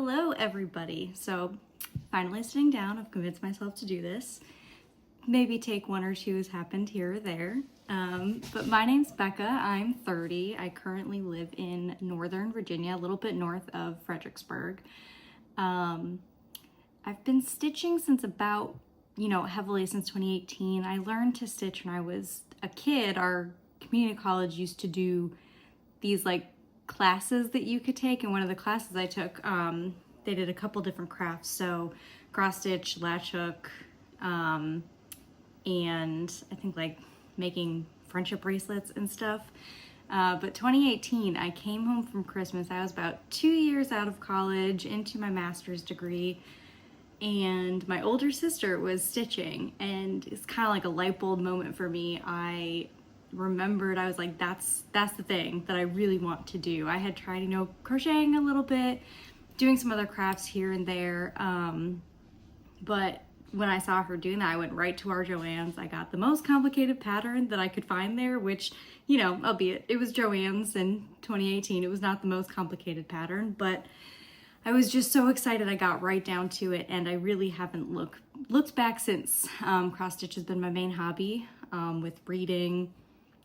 Hello everybody. So finally sitting down, I've convinced myself to do this. Maybe take one or two has happened here or there. But my name's Becca, I'm 30. I currently live in Northern Virginia, a little bit north of Fredericksburg. I've been stitching since about, heavily since 2018. I learned to stitch when I was a kid. Our community college used to do these classes that you could take, and one of the classes I took, they did a couple different crafts, so cross stitch, latch hook, and I think making friendship bracelets and stuff. But 2018, I came home from Christmas. I was about 2 years out of college into my master's degree, and my older sister was stitching, and it's kind of like a light bulb moment for me. I remembered, I was like, that's the thing that I really want to do. I had tried, crocheting a little bit, doing some other crafts here and there, but when I saw her doing that, I went right to our Joann's. I got the most complicated pattern that I could find there, which, albeit it was Joann's in 2018, it was not the most complicated pattern, but I was just so excited. I got right down to it, and I really haven't looked back since. Cross stitch has been my main hobby, with reading.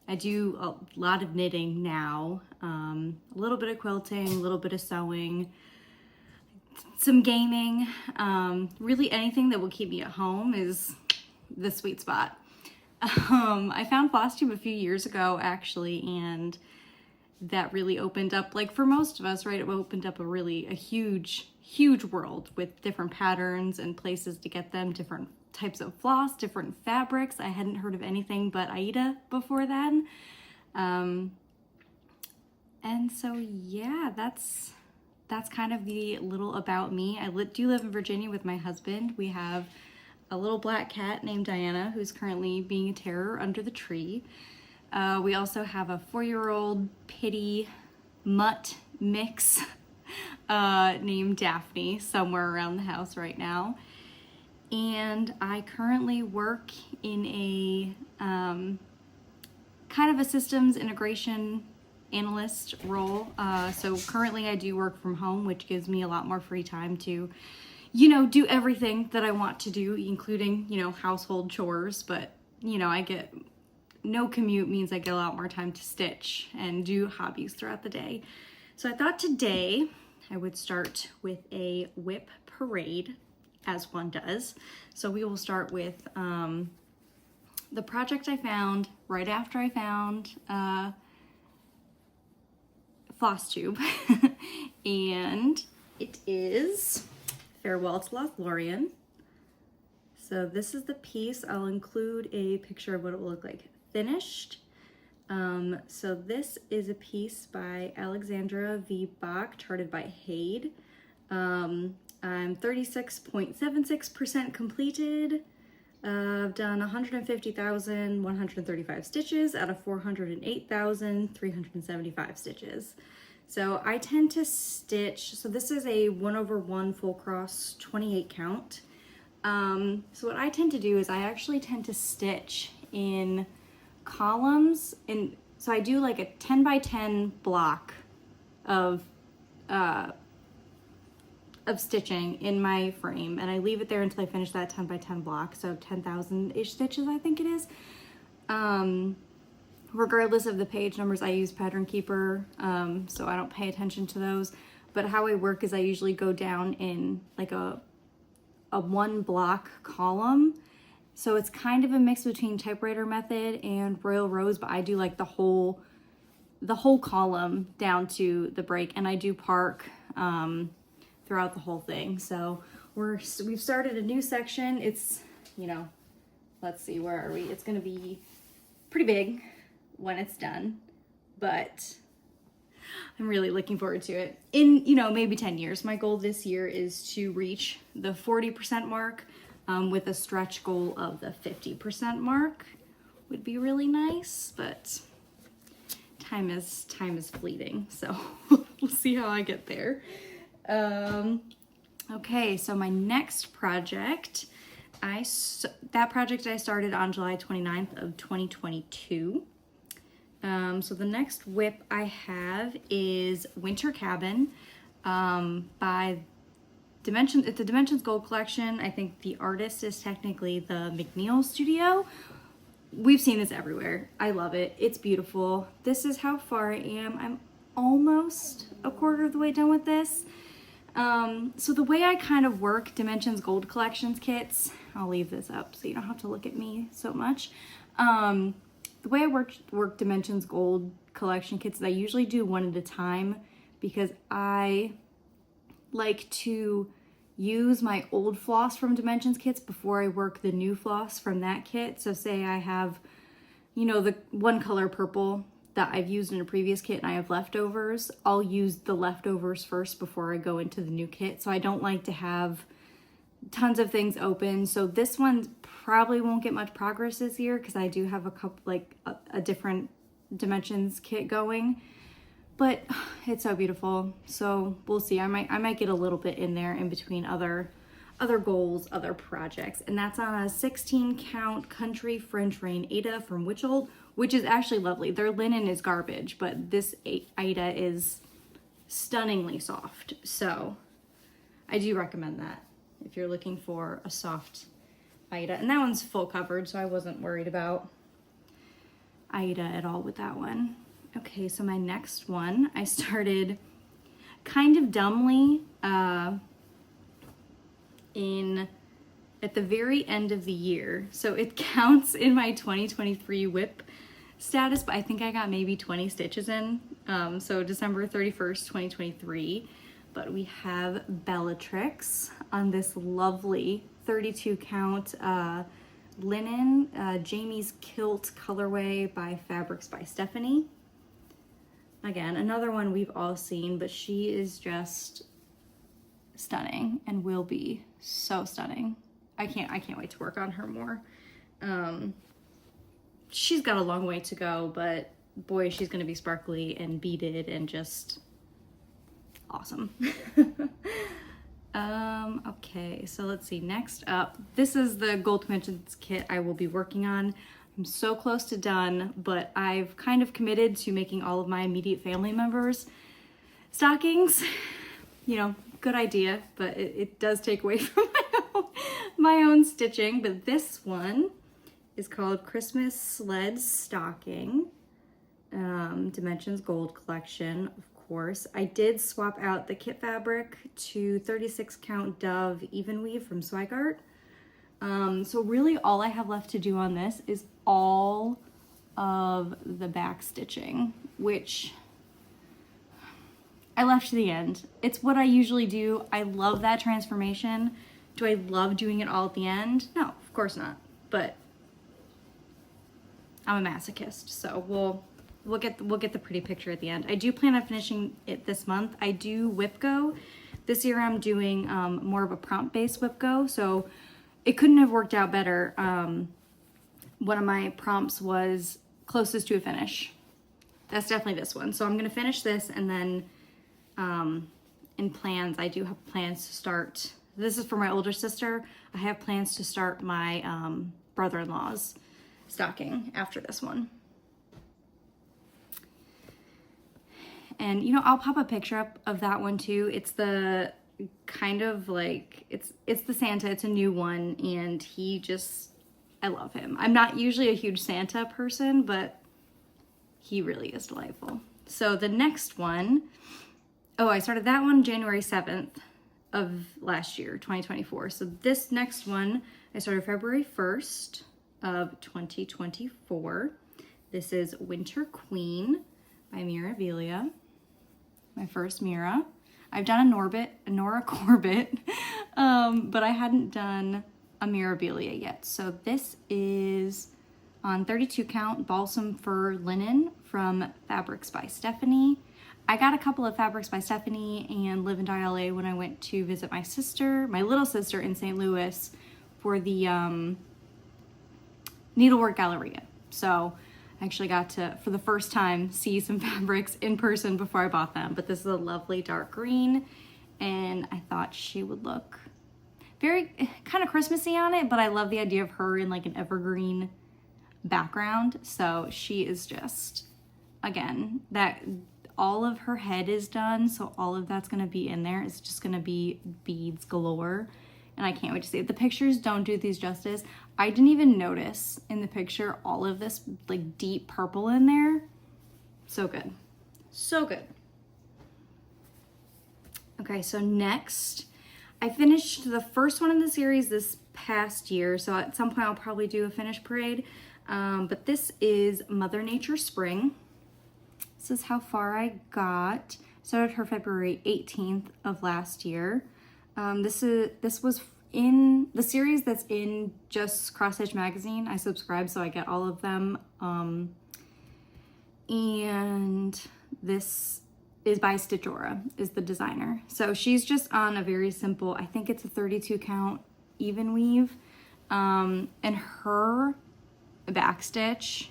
I do a lot of knitting now, a little bit of quilting, a little bit of sewing, some gaming. Really anything that will keep me at home is the sweet spot. I found Flosstube a few years ago, actually, and that really opened up, for most of us, right, it opened up a huge world with different patterns and places to get them, different types of floss, different fabrics. I hadn't heard of anything but Aida before then. And so yeah, that's kind of the little about me. I do live in Virginia with my husband. We have a little black cat named Diana, who's currently being a terror under the tree. We also have a 4-year-old pitty mutt mix named Daphne somewhere around the house right now. And I currently work in a kind of a systems integration analyst role. So currently I do work from home, which gives me a lot more free time to, do everything that I want to do, including, household chores. But, I get no commute means I get a lot more time to stitch and do hobbies throughout the day. So I thought today I would start with a WIP parade, as one does. So we will start with the project I found right after I found Flosstube. And it is Farewell to Lothlorien. So this is the piece. I'll include a picture of what it will look like finished. So this is a piece by Alexandra V. Bach, charted by Hade. I'm 36.76% completed. I've done 150,135 stitches out of 408,375 stitches. So I tend to stitch, so this is a 1/1 full cross 28 count. So what I tend to do is I actually tend to stitch in columns, and so I do a 10 by 10 block of stitching in my frame, and I leave it there until I finish that 10 by 10 block, so 10,000-ish stitches I think it is. Regardless of the page numbers, I use Pattern Keeper, so I don't pay attention to those. But how I work is I usually go down in a 1 block column, so it's kind of a mix between typewriter method and Royal Rose, but I do the whole column down to the break, and I do park throughout the whole thing. So we've started a new section. It's, let's see, where are we? It's gonna be pretty big when it's done, but I'm really looking forward to it. In, maybe 10 years. My goal this year is to reach the 40% mark, with a stretch goal of the 50% mark. Would be really nice, but time is fleeting, so we'll see how I get there. Okay, so my next project, that project I started on July 29th of 2022. So the next WIP I have is Winter Cabin by it's a Dimensions Gold collection. I think the artist is technically the McNeil studio. We've seen this everywhere. I love it. It's beautiful. This is how far I am. I'm almost a quarter of the way done with this. So the way I kind of work Dimensions Gold collections kits, I'll leave this up so you don't have to look at me so much. The way I work Dimensions Gold collection kits is I usually do one at a time, because I like to use my old floss from Dimensions kits before I work the new floss from that kit. So say I have, you know, the one color purple that I've used in a previous kit and I have leftovers, I'll use the leftovers first before I go into the new kit. So I don't like to have tons of things open. So this one probably won't get much progress this year because I do have a couple, like a different Dimensions kit going. But it's so beautiful. So we'll see. I might get a little bit in there in between other goals, other projects. And that's on a 16 count Country French Rain Aida from Witchold, which is actually lovely. Their linen is garbage, but this Aida is stunningly soft. So I do recommend that if you're looking for a soft Aida. And that one's full covered, so I wasn't worried about Aida at all with that one. Okay, so my next one, I started kind of dumbly at the very end of the year. So it counts in my 2023 WIP status, but I think I got maybe 20 stitches in. So December 31st, 2023. But we have Bellatrix on this lovely 32 count linen Jamie's Kilt colorway by Fabrics by Stephanie. Again, another one we've all seen, but she is just stunning and will be so stunning. I can't wait to work on her more. She's got a long way to go, but boy, she's gonna be sparkly and beaded and just awesome. Okay, so let's see, next up, this is the Gold Dimensions kit I will be working on. I'm so close to done, but I've kind of committed to making all of my immediate family members stockings. You know, good idea, but it does take away from my own stitching. But this one is called Christmas Sled Stocking, Dimensions Gold collection, of course. I did swap out the kit fabric to 36 count Dove Even Weave from Swagart. So really all I have left to do on this is all of the back stitching, which I left to the end. It's what I usually do. I love that transformation. Do I love doing it all at the end? No, of course not. But I'm a masochist, so we'll get the pretty picture at the end. I do plan on finishing it this month. I do WIP go. This year I'm doing more of a prompt-based WIP go, so it couldn't have worked out better. One of my prompts was closest to a finish. That's definitely this one. So I'm gonna finish this, and then in plans, I do have plans to start, this is for my older sister. I have plans to start my brother-in-law's stocking after this one. And you know, I'll pop a picture up of that one too. It's the kind of like, it's the Santa, it's a new one, and he just, I love him. I'm not usually a huge Santa person, but he really is delightful. So the next one, oh, I started that one January 7th of last year, 2024. So this next one, I started February 1st of 2024. This is Winter Queen by Mirabilia, my first Mira. I've done a Nora Corbett, but I hadn't done a Mirabilia yet. So this is on 32 count Balsam Fur Linen from Fabrics by Stephanie. I got a couple of Fabrics by Stephanie and Live and Die LA when I went to visit my sister, my little sister in St. Louis for the Needlework Galleria. So I actually got to, for the first time, see some fabrics in person before I bought them. But this is a lovely dark green, and I thought she would look very kind of Christmassy on it, but I love the idea of her in like an evergreen background. So she is just, again, that all of her head is done, so all of that's gonna be in there. It's just gonna be beads galore, and I can't wait to see it. The pictures don't do these justice. I didn't even notice in the picture all of this like deep purple in there. So good, so good. Okay, so next, I finished the first one in the series this past year, so at some point I'll probably do a finish parade. But this is Mother Nature Spring. This is how far I got. Started her February 18th of last year. This was in the series that's in just Cross Stitch magazine. I subscribe, so I get all of them. And this is by Stitchora, is the designer. So she's just on a very simple, I think it's a 32 count even weave. And her backstitch,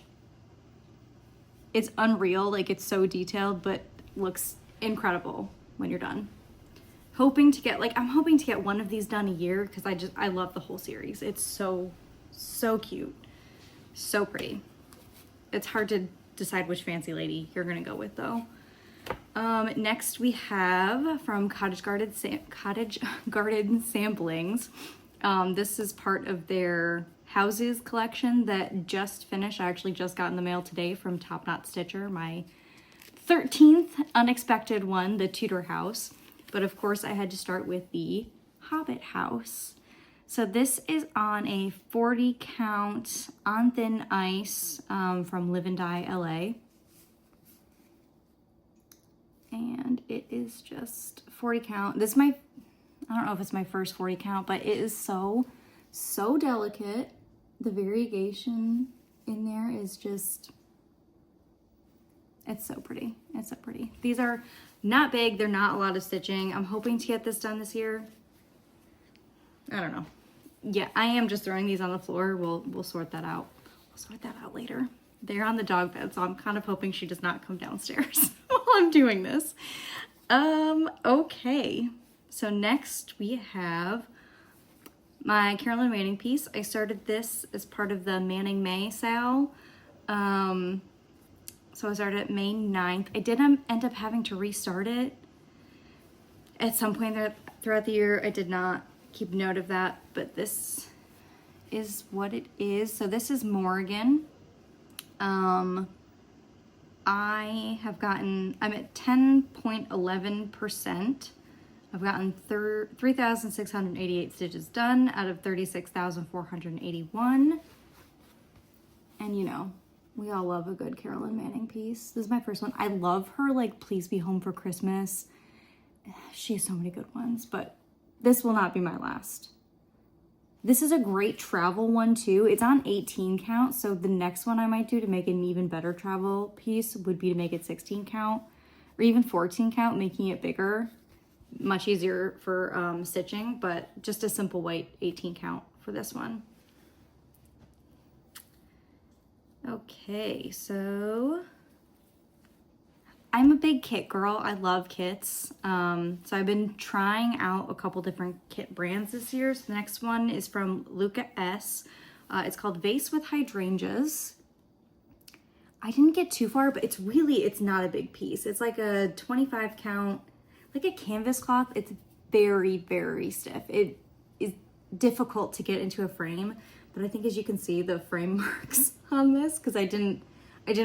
it's unreal, like it's so detailed, but looks incredible when you're done. Hoping to get, I'm hoping to get one of these done a year, because I love the whole series. It's so cute, so pretty. It's hard to decide which fancy lady you're gonna go with though. Next we have from Cottage Garden Samplings. This is part of their houses collection that just finished. I actually just got in the mail today from Top Knot Stitcher, my 13th unexpected one, the Tudor house. But of course I had to start with the Hobbit House. So this is on a 40 count on thin ice from Live and Die LA. And it is just 40 count. This is I don't know if it's my first 40 count, but it is so delicate. The variegation in there is just, it's so pretty. It's so pretty. These are not big. They're not a lot of stitching. I'm hoping to get this done this year. I don't know. Yeah, I am just throwing these on the floor. We'll sort that out. We'll sort that out later. They're on the dog bed, so I'm kind of hoping she does not come downstairs while I'm doing this. Okay. So next we have my Carolyn Manning piece. I started this as part of the Manning May sale. So I started at May 9th. I did end up having to restart it at some point throughout the year. I did not keep note of that, but this is what it is. So this is Morrigan. I'm at 10.11%. I've gotten 3,688 stitches done out of 36,481. And you know, we all love a good Carolyn Manning piece. This is my first one. I love her, Please Be Home for Christmas. She has so many good ones, but this will not be my last. This is a great travel one too. It's on 18 count, so the next one I might do to make an even better travel piece would be to make it 16 count or even 14 count, making it bigger. Much easier for stitching, but just a simple white 18 count for this one. Okay, so I'm a big kit girl. I love kits. So I've been trying out a couple different kit brands this year. So the next one is from Luca S. It's called Vase with Hydrangeas. I didn't get too far, but it's not a big piece. It's like a 25 count, like a canvas cloth. It's very, very stiff. It is difficult to get into a frame, but I think as you can see the frame marks on this, because I didn't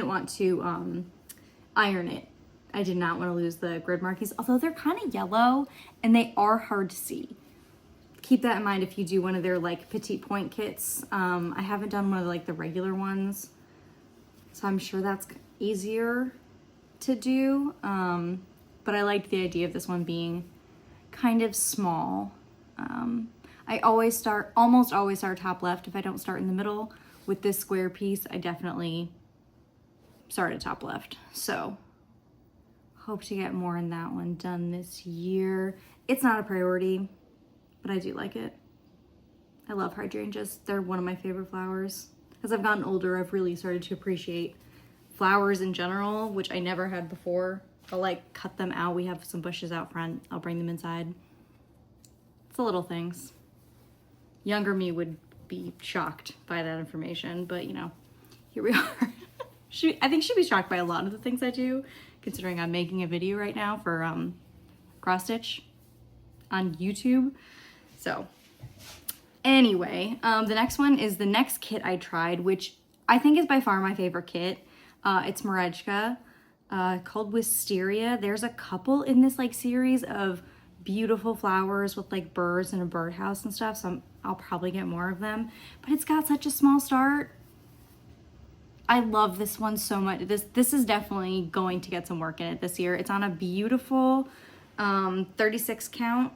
want to iron it. I did not want to lose the grid markings, although they're kind of yellow and they are hard to see. Keep that in mind if you do one of their petite point kits. I haven't done one of the regular ones, so I'm sure that's easier to do. But I liked the idea of this one being kind of small. I almost always start top left if I don't start in the middle. With this square piece, I definitely started top left. So hope to get more in that one done this year. It's not a priority, but I do like it. I love hydrangeas. They're one of my favorite flowers. As I've gotten older, I've really started to appreciate flowers in general, which I never had before. I'll cut them out. We have some bushes out front. I'll bring them inside. It's the little things. Younger me would be shocked by that information, but you know, here we are. I think she'd be shocked by a lot of the things I do considering I'm making a video right now for cross stitch on YouTube. So anyway, the next one is the next kit I tried, which I think is by far my favorite kit. It's Morrigan, called Wisteria. There's a couple in this like series of beautiful flowers with like birds and a birdhouse and stuff, so I'll probably get more of them. But it's got such a small start. I love this one so much. This is definitely going to get some work in it this year. It's on a beautiful 36 count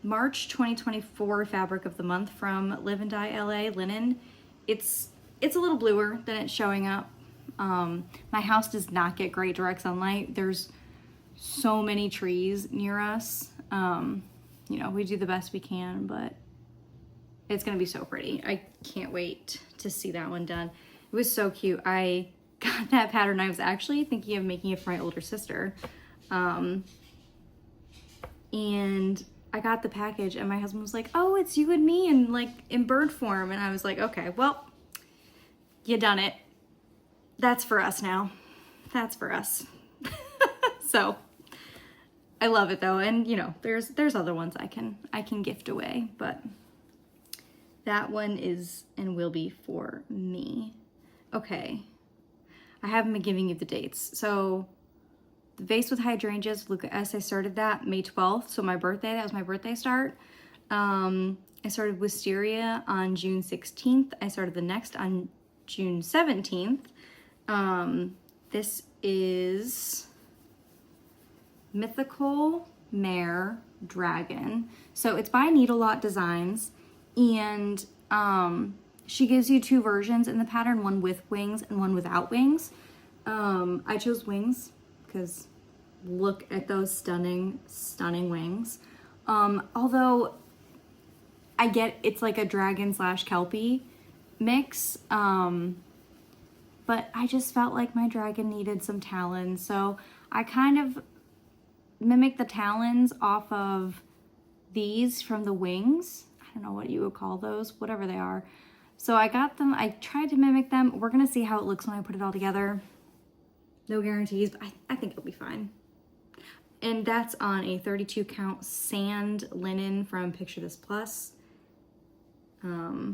March 2024 fabric of the month from Live and Dye LA linen. It's a little bluer than it's showing up. My house does not get great direct sunlight. There's so many trees near us. You know, we do the best we can, but it's gonna be so pretty. I can't wait to see that one done. It was so cute. I got that pattern. I was actually thinking of making it for my older sister. And I got the package and my husband was like, oh, it's you and me in like in bird form. And I was like, okay, well, you done it. That's for us now. That's for us. So I love it though. And you know, there's other ones I can gift away, but that one is and will be for me. Okay. I haven't been giving you the dates. So the Vase with Hydrangeas, Luca S, I started that May 12th. So my birthday, that was my birthday start. I started Wisteria on June 16th. I started the next on June 17th. This is Mythical Mare Dragon. So it's by Needle Lot Designs, and she gives you two versions in the pattern, one with wings and one without wings. I chose wings because look at those stunning wings. Although I get it's like a dragon / kelpie mix, but I just felt like my dragon needed some talons, so I kind of mimicked the talons off of these from the wings. I don't know what you would call those, whatever they are. So I got them, I tried to mimic them. We're gonna see how it looks when I put it all together. No guarantees, but I think it'll be fine. And that's on a 32 count sand linen from Picture This Plus. I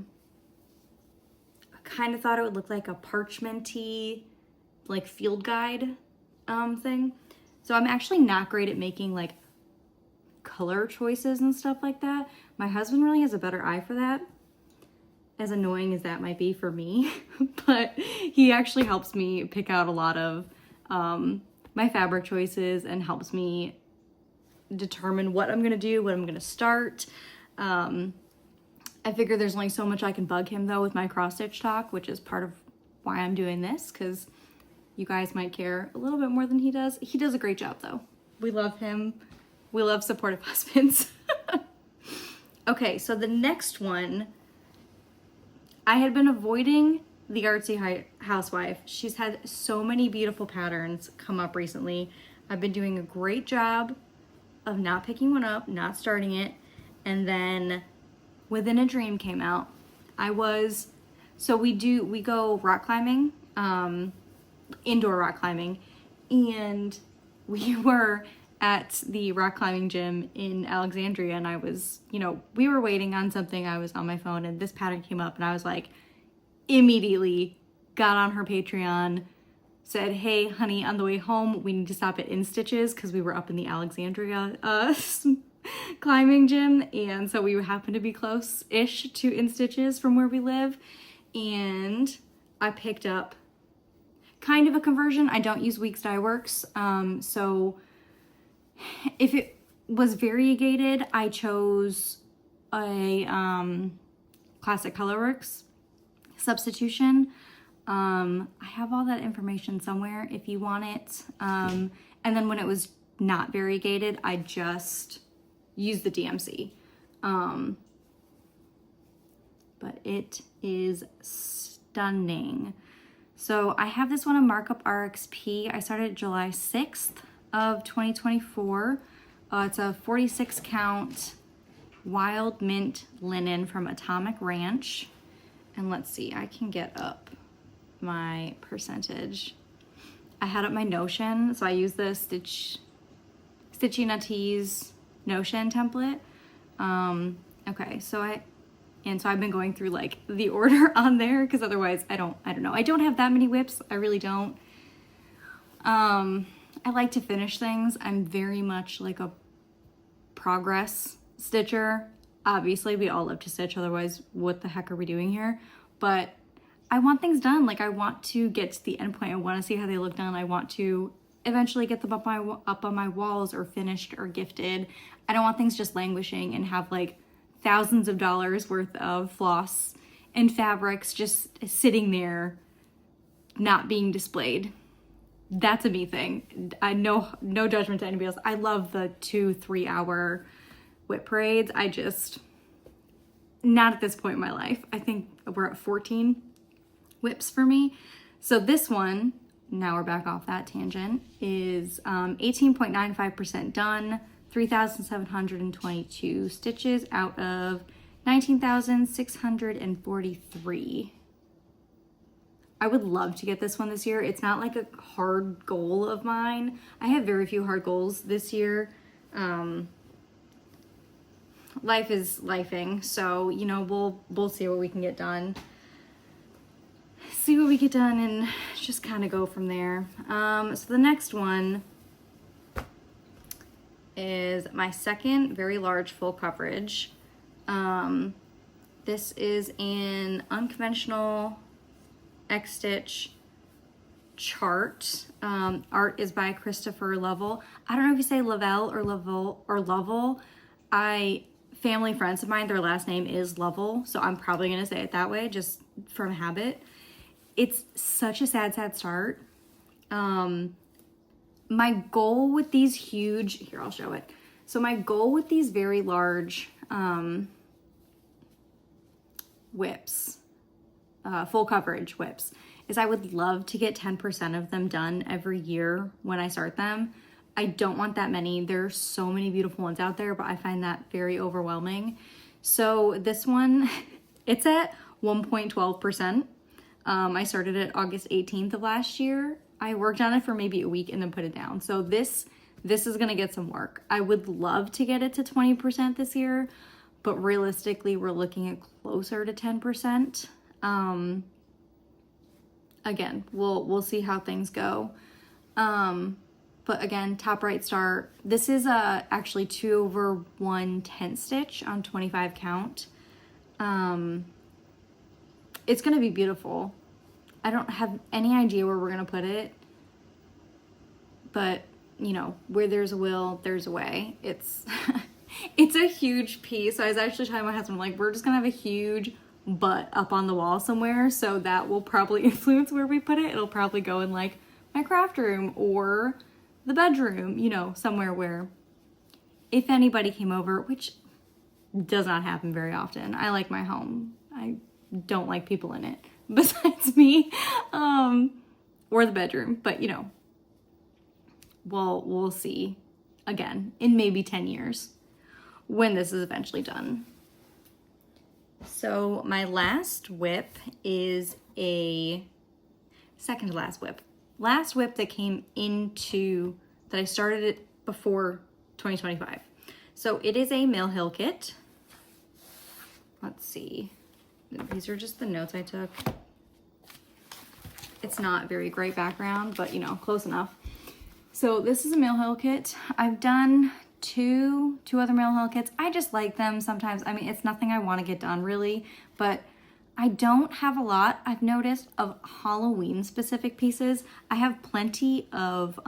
kind of thought it would look like a parchmenty, like field guide thing. So I'm actually not great at making like color choices and stuff like that. My husband really has a better eye for that, as annoying as that might be for me. But he actually helps me pick out a lot of my fabric choices and helps me determine what I'm gonna do, what I'm gonna start. I figure there's only so much I can bug him though with my cross stitch talk, which is part of why I'm doing this, because you guys might care a little bit more than he does. He does a great job though. We love him. We love supportive husbands. Okay, so the next one, I had been avoiding the Artsy Housewife. She's had so many beautiful patterns come up recently. I've been doing a great job of not picking one up, not starting it, and then Within a Dream came out. So we go rock climbing, indoor rock climbing, and we were at the rock climbing gym in Alexandria, and I was, we were waiting on something. I was on my phone and this pattern came up and I was like, immediately got on her Patreon, said, hey honey, on the way home, we need to stop at InStitches because we were up in the Alexandria climbing gym. And so we happened to be close-ish to InStitches from where we live. And I picked up kind of a conversion. I don't use Weeks Dye Works. So if it was variegated, I chose a Classic Colorworks substitution. I have all that information somewhere if you want it. And then when it was not variegated, I just used the DMC. But it is stunning. So I have this one on Markup RXP. I started July 6th of 2024. It's a 46 count wild mint linen from Atomic Ranch. And let's see, I can get up my percentage. I had up my Notion, so I use the Stitchy Nutties Notion template. Okay, so I've been going through like the order on there because otherwise I don't know. I don't have that many WIPs. I really don't. I like to finish things. I'm very much like a progress stitcher. Obviously, we all love to stitch, otherwise what the heck are we doing here? But I want things done. Like I want to get to the end point. I want to see how they look done. I want to eventually get them up on my walls or finished or gifted. I don't want things just languishing and have like thousands of dollars worth of floss and fabrics just sitting there not being displayed. That's a me thing. I know, no judgment to anybody else. I love the 2-3 hour WIP parades. Not at this point in my life. I think we're at 14 WIPs for me. So this one, now we're back off that tangent, is 18.95% done, 3,722 stitches out of 19,643. I would love to get this one this year. It's not like a hard goal of mine. I have very few hard goals this year. Life is lifing, so you know, we'll see what we can get done. See what we get done and just kind of go from there. So the next one is my second very large full coverage. This is an unconventional X-Stitch chart. Art is by Christopher Lovell. I don't know if you say Lovell or Lovell. Family friends of mine, their last name is Lovell, so I'm probably gonna say it that way just from habit. It's such a sad start. My goal with these huge, here I'll show it. So my goal with these very large WIPs, full coverage WIPs, is I would love to get 10% of them done every year when I start them. I don't want that many. There's so many beautiful ones out there, but I find that very overwhelming. So this one, it's at 1.12%. I started it August 18th of last year. I worked on it for maybe a week and then put it down. So this is gonna get some work. I would love to get it to 20% this year, but realistically, we're looking at closer to 10%. Again, we'll see how things go. But again, top right start. This is actually 2/110 stitch on 25 count. It's gonna be beautiful. I don't have any idea where we're gonna put it, but you know, where there's a will, there's a way. It's it's a huge piece. So I was actually telling my husband, like, we're just gonna have a huge butt up on the wall somewhere, so that will probably influence where we put it. It'll probably go in like my craft room or the bedroom, you know, somewhere where if anybody came over, which does not happen very often. I like my home. I don't like people in it besides me, or the bedroom, but you know, we'll see again in maybe 10 years when this is eventually done. So my last WIP is a second to last WIP. Last WIP that came into, that I started it before 2025. So it is a Mill Hill kit. Let's see. These are just the notes I took. It's not very great background, but you know, close enough. So this is a Mill Hill kit. I've done two other Mill Hill kits. I just like them sometimes. I mean, it's nothing I want to get done really, but I don't have a lot, I've noticed, of Halloween specific pieces. I have plenty of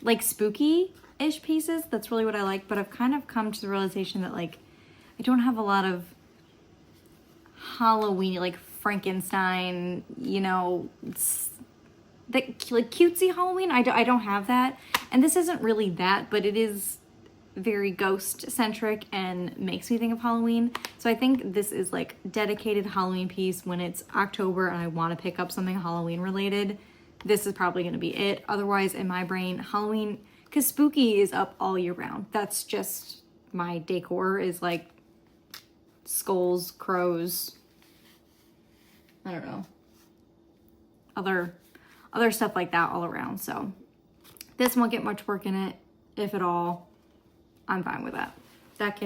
like spooky-ish pieces. That's really what I like, but I've kind of come to the realization that like I don't have a lot of Halloween, like Frankenstein, you know, like cutesy Halloween. I don't have that, and this isn't really that, but it is very ghost centric and makes me think of Halloween. So I think this is like dedicated Halloween piece when it's October and I want to pick up something Halloween related. This is probably going to be it. Otherwise, in my brain, Halloween, because spooky is up all year round. That's just my decor, is like skulls, crows, I don't know, other stuff like that all around. So this won't get much work in it, if at all. I'm fine with that. That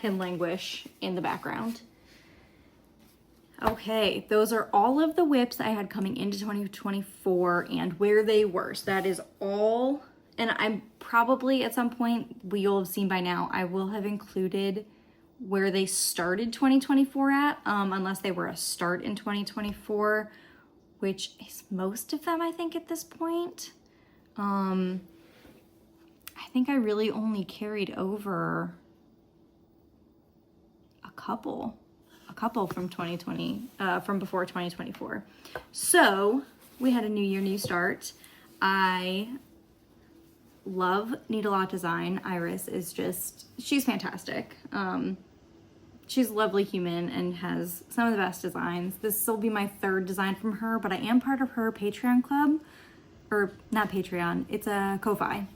can languish in the background. Okay, those are all of the WIPs I had coming into 2024 and where they were. So that is all, and I'm probably at some point, you'll have seen by now, I will have included where they started 2024 at, unless they were a start in 2024, which is most of them, I think, at this point. I think I really only carried over a couple from 2020, from before 2024. So we had a new year, new start. I love needle art design. Iris is just, she's fantastic. She's a lovely human and has some of the best designs. This will be my third design from her, but I am part of her Patreon club, or not Patreon, it's a Ko-Fi.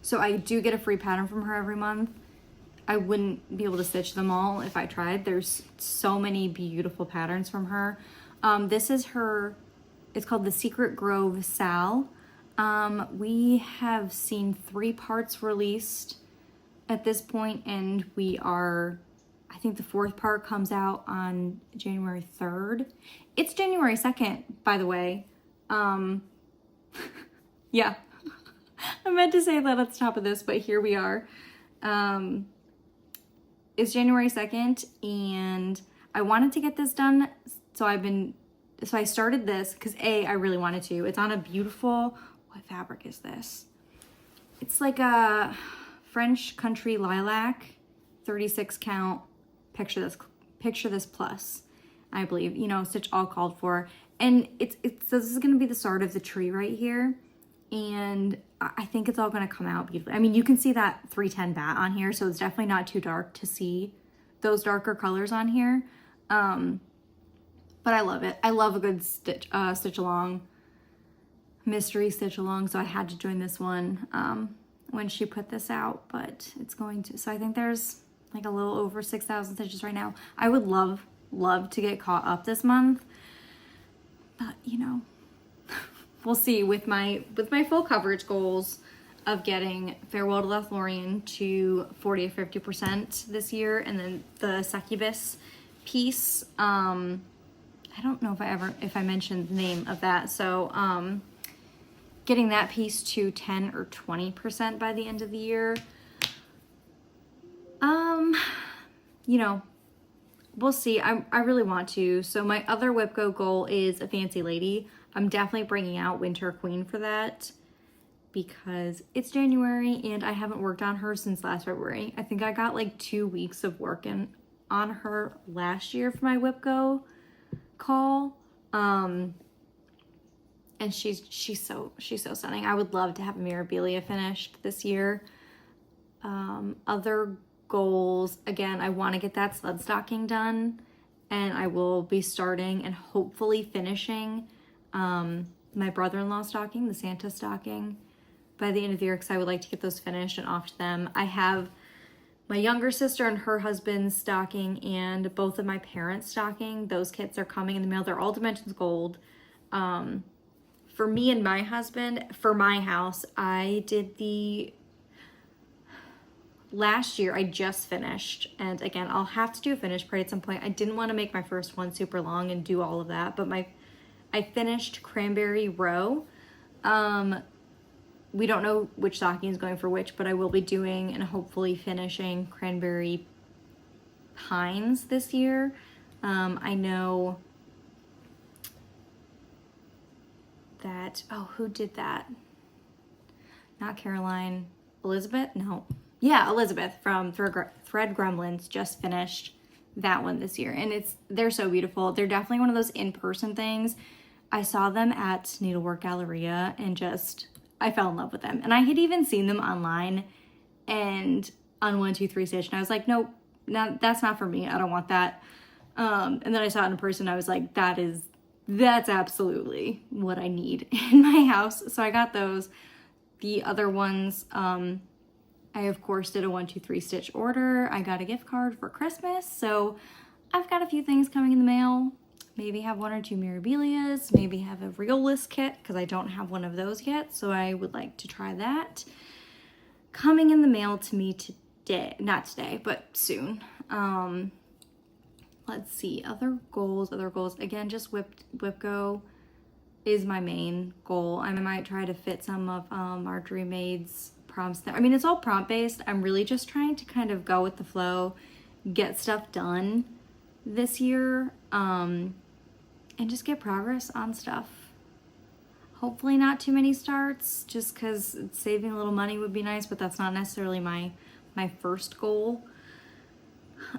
So I do get a free pattern from her every month. I wouldn't be able to stitch them all if I tried. There's so many beautiful patterns from her. This is her, it's called the Secret Grove Sal. We have seen 3 parts released at this point, and we are, I think the 4th part comes out on January 3rd. It's January 2nd, by the way. Yeah, I meant to say that at the top of this, but here we are. It's January 2nd, and I wanted to get this done, so I started this because I really wanted to. It's on a beautiful, what fabric is this? It's like a French country lilac, 36 count, picture this plus, I believe, you know, stitch all called for. And it's so this is gonna be the start of the tree right here. And I think it's all gonna come out beautifully. I mean, you can see that 310 bat on here, so it's definitely not too dark to see those darker colors on here. But I love it. I love a good stitch along, mystery stitch along. So I had to join this one when she put this out, but it's going to, so I think there's like a little over 6,000 stitches right now. I would love to get caught up this month, but you know, we'll see with my full coverage goals of getting Farewell to Lothlorien to 40 or 50% this year, and then the Succubus piece. I don't know if I mentioned the name of that. So getting that piece to 10 or 20% by the end of the year. You know, we'll see. I really want to. So my other WIPCO goal is a fancy lady. I'm definitely bringing out Winter Queen for that because it's January and I haven't worked on her since last February. I think I got like 2 weeks of work on her last year for my WIPCO call. And she's so stunning. I would love to have a Mirabilia finished this year. Other goals, again, I want to get that sled stocking done, and I will be starting and hopefully finishing my brother-in-law stocking, the Santa stocking, by the end of the year, because I would like to get those finished and off to them. I have my younger sister and her husband's stocking and both of my parents' stocking. Those kits are coming in the mail. They're all Dimensions Gold. For me and my husband, for my house, I did last year I just finished, and again, I'll have to do a finished party at some point. I didn't want to make my first one super long and do all of that, but I finished Cranberry Row. We don't know which stocking is going for which, but I will be doing and hopefully finishing Cranberry Pines this year. I know that, oh, who did that? Not Caroline. Elizabeth? No. Yeah, Elizabeth from Thread Gremlins just finished that one this year. And they're so beautiful. They're definitely one of those in-person things. I saw them at Needlework Galleria and I fell in love with them. And I had even seen them online and on 123 Stitch. And I was like, nope, that's not for me. I don't want that. And then I saw it in person. I was like, that's absolutely what I need in my house. So I got those. The other ones, I of course did a 123 Stitch order. I got a gift card for Christmas. So I've got a few things coming in the mail. maybe have 1 or 2 Mirabilias, maybe have a Realist kit because I don't have one of those yet, so I would like to try that. Coming in the mail to me today, not today, but soon. Let's see, other goals. Again, just WIP Go is my main goal. I might try to fit some of Marjorie Maid's prompts there. I mean, it's all prompt based. I'm really just trying to kind of go with the flow, get stuff done this year, and just get progress on stuff. Hopefully not too many starts, just because saving a little money would be nice, but that's not necessarily my first goal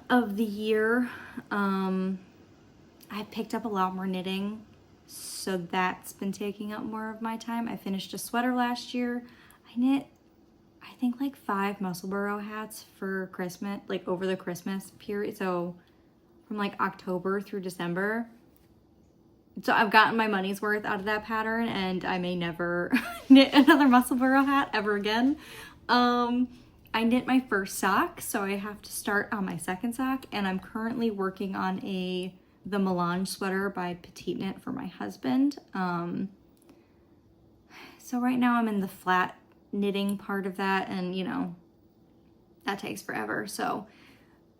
of the year. I picked up a lot more knitting, so that's been taking up more of my time. I finished a sweater last year. I knit, I think, like 5 Musselburgh hats for Christmas, like over the Christmas period. So from like October through December. So I've gotten my money's worth out of that pattern, and I may never knit another Musselburgh hat ever again. I knit my first sock, so I have to start on my second sock, and I'm currently working on the Melange sweater by Petite Knit for my husband. So right now I'm in the flat knitting part of that, and you know, that takes forever. So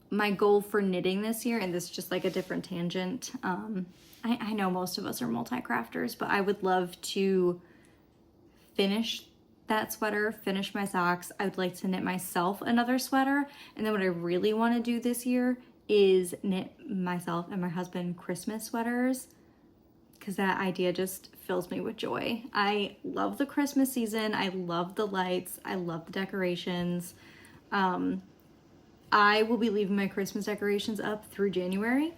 my goal for knitting this year, and this is just like a different tangent, I know most of us are multi-crafters, but I would love to finish that sweater, finish my socks. I would like to knit myself another sweater, and then what I really want to do this year is knit myself and my husband Christmas sweaters, because that idea just fills me with joy. I love the Christmas season. I love the lights. I love the decorations. I will be leaving my Christmas decorations up through January.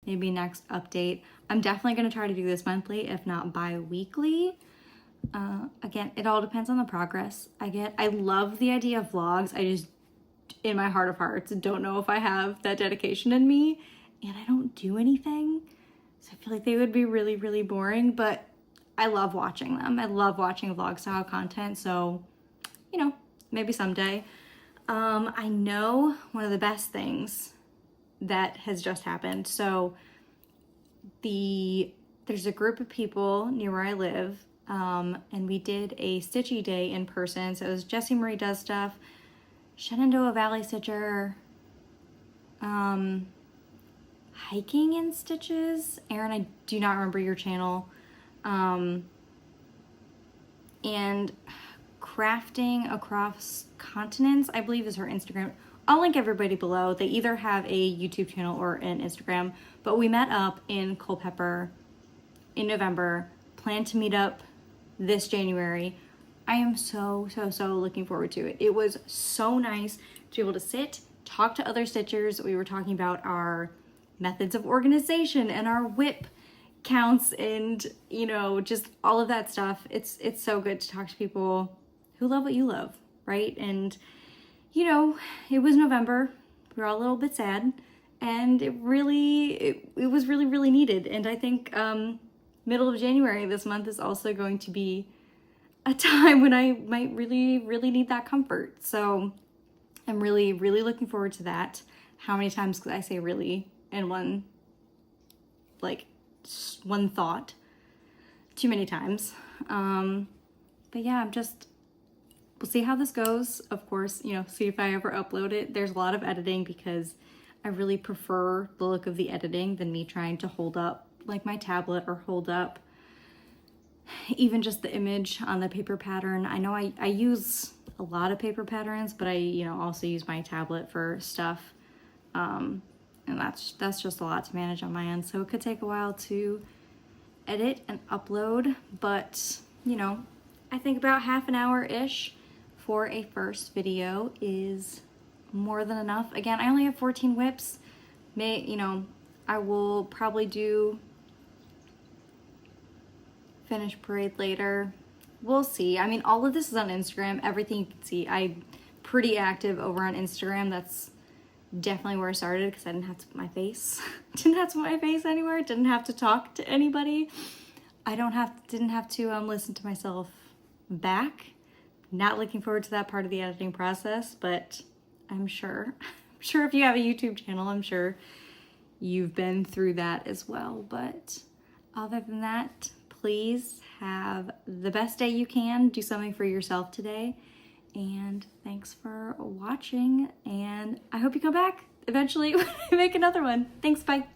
Maybe next update. I'm definitely going to try to do this monthly, if not bi-weekly. Again, it all depends on the progress I get. I love the idea of vlogs. I just, in my heart of hearts, don't know if I have that dedication in me, and I don't do anything. So I feel like they would be really, really boring, but I love watching them. I love watching vlog style content. So, you know, maybe someday. I know one of the best things that has just happened. So there's a group of people near where I live, and we did a stitchy day in person. So it was Jessie Marie Does Stuff, Shenandoah Valley Stitcher, Hiking in Stitches. Erin, I do not remember your channel. And Crafting Across Continents, I believe, is her Instagram. I'll link everybody below. They either have a YouTube channel or an Instagram, but we met up in Culpeper in November, plan to meet up this January. I am so looking forward to it. It was so nice to be able to sit, talk to other stitchers. We were talking about our methods of organization and our WIP counts, and you know, just all of that stuff. It's so good to talk to people who love what you love, right? And you know, it was November. We were all a little bit sad, and it was really needed. And I think middle of January this month is also going to be a time when I might really need that comfort. So I'm really looking forward to that. How many times could I say really in one thought? Too many times. But yeah, we'll see how this goes. Of course, you know, see if I ever upload it. There's a lot of editing because I really prefer the look of the editing than me trying to hold up like my tablet or hold up even just the image on the paper pattern. I know I use a lot of paper patterns, but I, you know, also use my tablet for stuff. And that's just a lot to manage on my end. So it could take a while to edit and upload, but you know, I think about half an hour-ish for a first video is more than enough. Again, I only have 14 WIPs. I will probably do finish parade later. We'll see. I mean, all of this is on Instagram. Everything you can see. I'm pretty active over on Instagram. That's definitely where I started because I didn't have to put my face. Didn't have to put my face anywhere. Didn't have to talk to anybody. Didn't have to listen to myself back. Not looking forward to that part of the editing process, but I'm sure sure if you have a YouTube channel, I'm sure you've been through that as well. But other than that, please have the best day you can. Do something for yourself today. And thanks for watching. And I hope you come back eventually when I make another one. Thanks, bye.